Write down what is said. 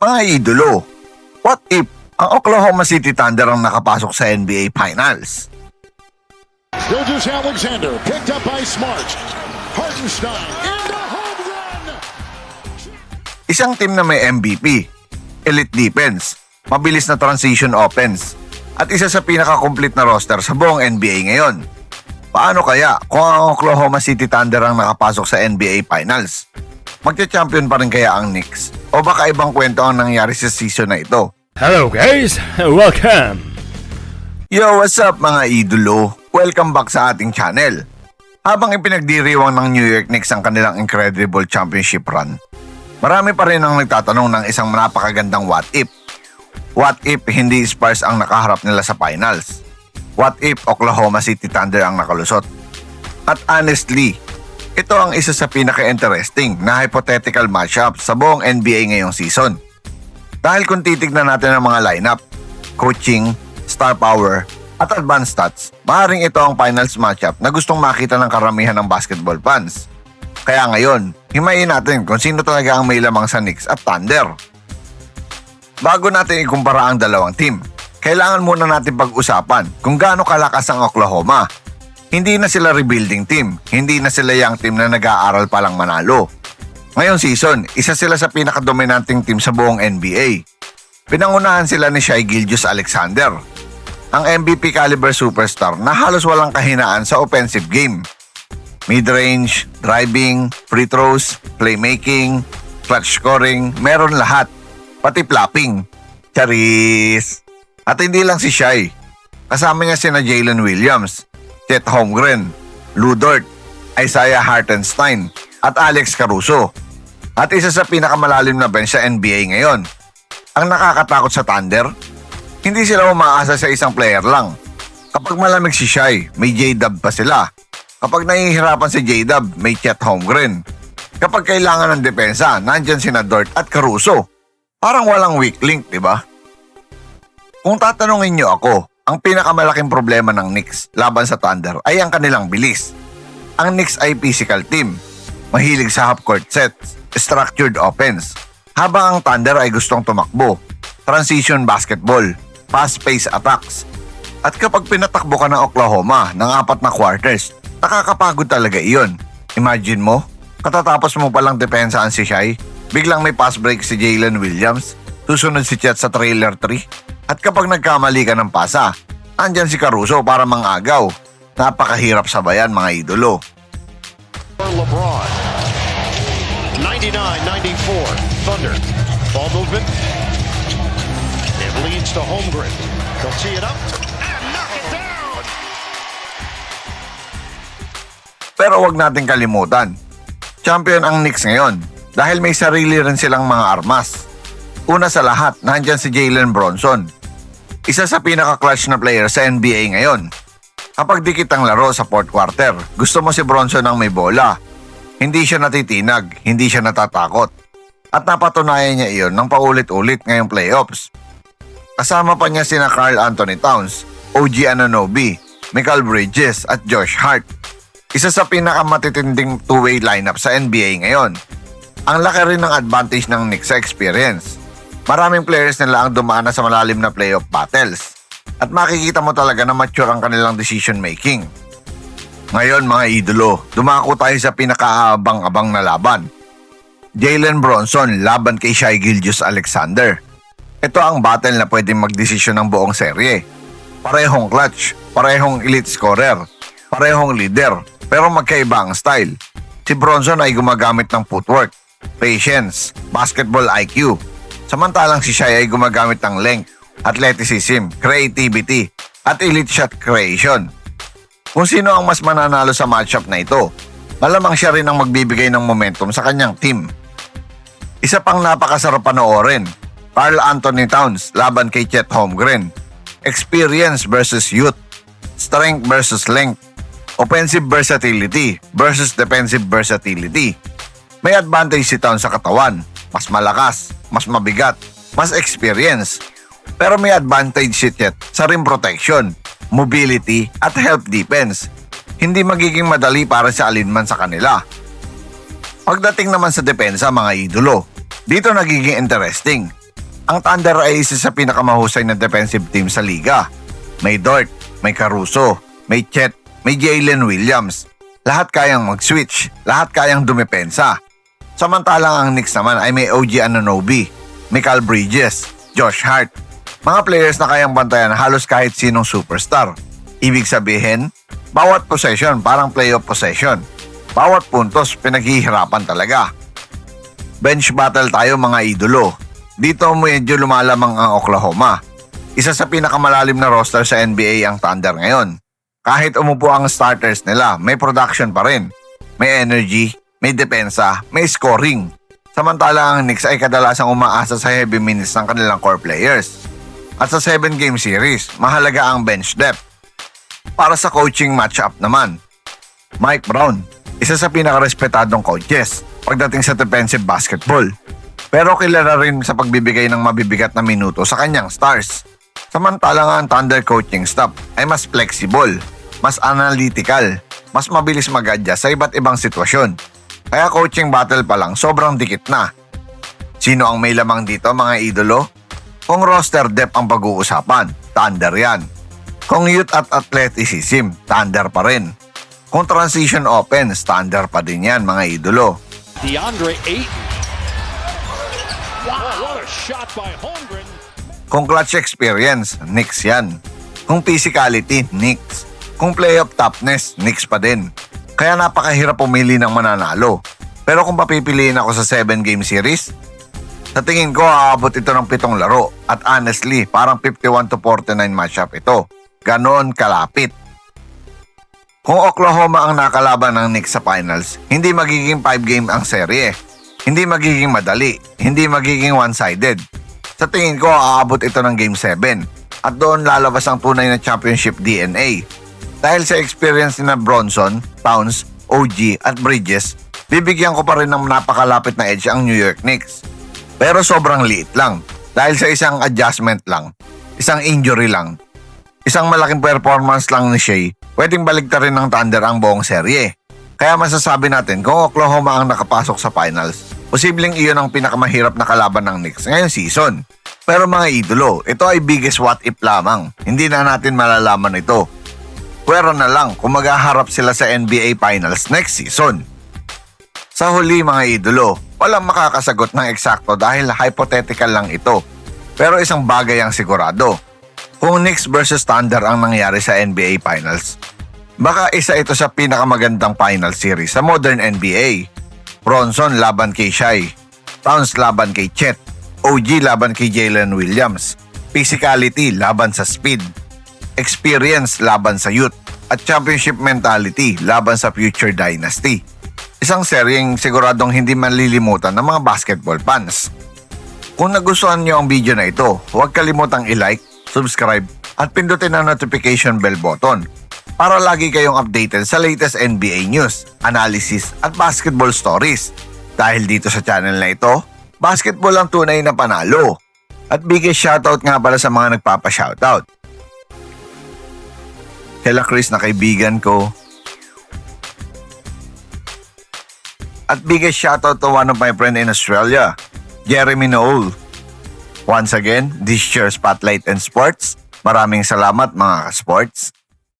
Mga idolo, what if ang Oklahoma City Thunder ang nakapasok sa NBA Finals? Gilgeous Alexander picked up by Smart. Hartenstein into home run. Isang team na may MVP, elite defense, mabilis na transition offense, at isa sa pinaka-complete na roster sa buong NBA ngayon. Paano kaya kung ang Oklahoma City Thunder ang nakapasok sa NBA Finals? Magcha-champion pa rin kaya ang Knicks? O baka ibang kwento ang nangyari sa season na ito? Hello guys, welcome! Yo, what's up mga idolo? Welcome back sa ating channel. Habang ipinagdiriwang ng New York Knicks ang kanilang incredible championship run, marami pa rin ang nagtatanong ng isang napakagandang what if. What if hindi Spurs ang nakaharap nila sa finals? What if Oklahoma City Thunder ang nakalusot? At honestly, ito ang isa sa pinaka-interesting na hypothetical matchup sa buong NBA ngayong season. Dahil kung titignan natin ang mga lineup, coaching, star power, at advanced stats, maaaring ito ang finals matchup na gustong makita ng karamihan ng basketball fans. Kaya ngayon, himayin natin kung sino talaga ang may lamang sa Knicks at Thunder. Bago natin ikumpara ang dalawang team, kailangan muna natin pag-usapan kung gaano kalakas ang Oklahoma. Hindi na sila rebuilding team, hindi na sila young team na nag-aaral pa lang manalo. Ngayong season, isa sila sa pinaka-dominanting team sa buong NBA. Pinangunahan sila ni Shai Gilgeous-Alexander, ang MVP caliber superstar na halos walang kahinaan sa offensive game. Mid-range, driving, free throws, playmaking, clutch scoring, meron lahat. Pati flopping. Charis! At hindi lang si Shai. Kasama niya sina Jalen Williams, Chet Holmgren, Lu Dort, Isaiah Hartenstein, at Alex Caruso. At isa sa pinakamalalim na bench sa NBA ngayon. Ang nakakatakot sa Thunder, hindi sila umaasa sa isang player lang. Kapag malamig si Shai, may J-Dub pa sila. Kapag nahihirapan si J-Dub, may Chet Holmgren. Kapag kailangan ng depensa, nandyan sina Dort at Caruso. Parang walang weak link, di ba? Kung tatanungin niyo ako, ang pinakamalaking problema ng Knicks laban sa Thunder ay ang kanilang bilis. Ang Knicks ay physical team, mahilig sa half-court sets, structured offense, habang ang Thunder ay gustong tumakbo, transition basketball, fast-paced attacks. At kapag pinatakbo ka ng Oklahoma ng 4 na quarters, nakakapagod talaga iyon. Imagine mo, katatapos mo palang depensahan si Shai, biglang may pass break si Jalen Williams, susunod si Chet sa trailer 3, at kapag nagkamali ka ng pasa, andyan si Caruso para mangagaw. Napakahirap sabayan mga idolo. LeBron. 99-94. Thunder. Ball movement. It leads to Holmgren. They'll tee it up and knock it down. Pero wag natin kalimutan, champion ang Knicks ngayon dahil may sarili rin silang mga armas. Una sa lahat, nandyan si Jalen Bronson, isa sa pinaka-clutch na player sa NBA ngayon. Kapag dikit ang laro sa fourth quarter, gusto mo si Bronson ang may bola. Hindi siya natitinag, hindi siya natatakot. At napatunayan niya iyon ng paulit-ulit ngayong playoffs. Kasama pa niya sina Karl Anthony Towns, OG Anunoby, Mikal Bridges at Josh Hart. Isa sa pinakamatitinding two-way lineup sa NBA ngayon. Ang laki rin ng advantage ng Knicks sa experience. Maraming players nila ang dumaan na sa malalim na playoff battles. At makikita mo talaga na mature ang kanilang decision making. Ngayon mga idolo, dumako tayo sa pinakaabang-abang na laban. Jalen Bronson laban kay Shai Gilgeous-Alexander. Ito ang battle na pwedeng magdesisyon ng buong serye. Parehong clutch, parehong elite scorer, parehong leader, pero magkaiba ang style. Si Bronson ay gumagamit ng footwork, patience, basketball IQ. Samantalang si Shai ay gumagamit ng length, athleticism, creativity, at elite shot creation. Kung sino ang mas mananalo sa matchup na ito, malamang siya rin ang magbibigay ng momentum sa kanyang team. Isa pang napakasarap panoorin, Karl Anthony Towns laban kay Chet Holmgren. Experience versus youth, strength versus length, offensive versatility versus defensive versatility. May advantage si Towns sa katawan, mas malakas, mas mabigat, mas experience. Pero may advantage si Chet sa rim protection, mobility at help defense. Hindi magiging madali para sa alinman sa kanila. Pagdating naman sa depensa mga idolo, dito nagiging interesting. Ang Thunder ay isa sa pinakamahusay na defensive team sa liga. May Dort, may Caruso, may Chet, may Jalen Williams. Lahat kayang mag-switch, lahat kayang dumepensa. Samantalang ang Knicks naman ay may OG Anunoby, Mikal Bridges, Josh Hart. Mga players na kayang bantayan halos kahit sinong superstar. Ibig sabihin, bawat possession parang playoff possession. Bawat puntos pinaghihirapan talaga. Bench battle tayo mga idolo. Dito medyo lumalamang ang Oklahoma. Isa sa pinakamalalim na roster sa NBA ang Thunder ngayon. Kahit umupo ang starters nila, may production pa rin. May energy, may depensa, may scoring. Samantala ang Knicks ay kadalasang umaasa sa heavy minutes ng kanilang core players. At sa 7-game series, mahalaga ang bench depth. Para sa coaching matchup naman, Mike Brown, isa sa pinakarespetadong coaches pagdating sa defensive basketball. Pero kilala rin sa pagbibigay ng mabibigat na minuto sa kanyang stars. Samantalang ang Thunder coaching staff ay mas flexible, mas analytical, mas mabilis mag-adjust sa iba't ibang sitwasyon. Kaya coaching battle pa lang sobrang dikit na. Sino ang may lamang dito mga idolo? Kung roster depth ang pag-uusapan, Thunder yan. Kung youth at athleticism, Thunder pa rin. Kung transition offense, Thunder pa din yan mga idolo. DeAndre Ayton. Wow, what a shot by Holmgren. Kung clutch experience, Knicks yan. Kung physicality, Knicks. Kung playoff toughness, Knicks pa din. Kaya napakahirap pumili ng mananalo. Pero kung papipiliin ako sa 7-game series, sa tingin ko aabot ito ng 7 laro. At honestly, parang 51-49 matchup ito. Ganon kalapit. Kung Oklahoma ang nakalaban ng Knicks sa finals, hindi magiging 5-game ang serye. Hindi magiging madali. Hindi magiging one-sided. Sa tingin ko, aabot ito ng Game 7. At doon lalabas ang tunay na championship DNA. Dahil sa experience ni na Bronson, Towns, OG at Bridges, bibigyan ko pa rin ng napakalapit na edge ang New York Knicks. Pero sobrang liit lang. Dahil sa isang adjustment lang. Isang injury lang. Isang malaking performance lang ni Shea, pwedeng baligtarin ng Thunder ang buong serye. Kaya masasabi natin kung Oklahoma ang nakapasok sa finals, posibleng iyon ang pinakamahirap na kalaban ng Knicks ngayong season. Pero mga idolo, ito ay biggest what if lamang. Hindi na natin malalaman ito. Pwera na lang kung maghaharap sila sa NBA Finals next season. Sa huli mga idolo, walang makakasagot ng eksakto dahil hypothetical lang ito. Pero isang bagay ang sigurado. Kung Knicks versus Thunder ang nangyari sa NBA Finals, baka isa ito sa pinakamagandang final series sa modern NBA. Bronson laban kay Shai, Towns laban kay Chet, OG laban kay Jalen Williams, physicality laban sa speed, experience laban sa youth, at championship mentality laban sa future dynasty. Isang seryeng siguradong hindi manlilimutan ng mga basketball fans. Kung nagustuhan nyo ang video na ito, huwag kalimutang i-like, subscribe, at pindutin ang notification bell button para lagi kayong updated sa latest NBA news, analysis, at basketball stories. Dahil dito sa channel na ito, basketball ang tunay na panalo. At biggest shoutout nga pala sa mga nagpapa-shoutout. Kila Chris na kaibigan ko. At biggest shoutout to one of my friend in Australia, Jeremy Noel. Once again, this is your Spotlight and Sports. Maraming salamat mga ka-sports.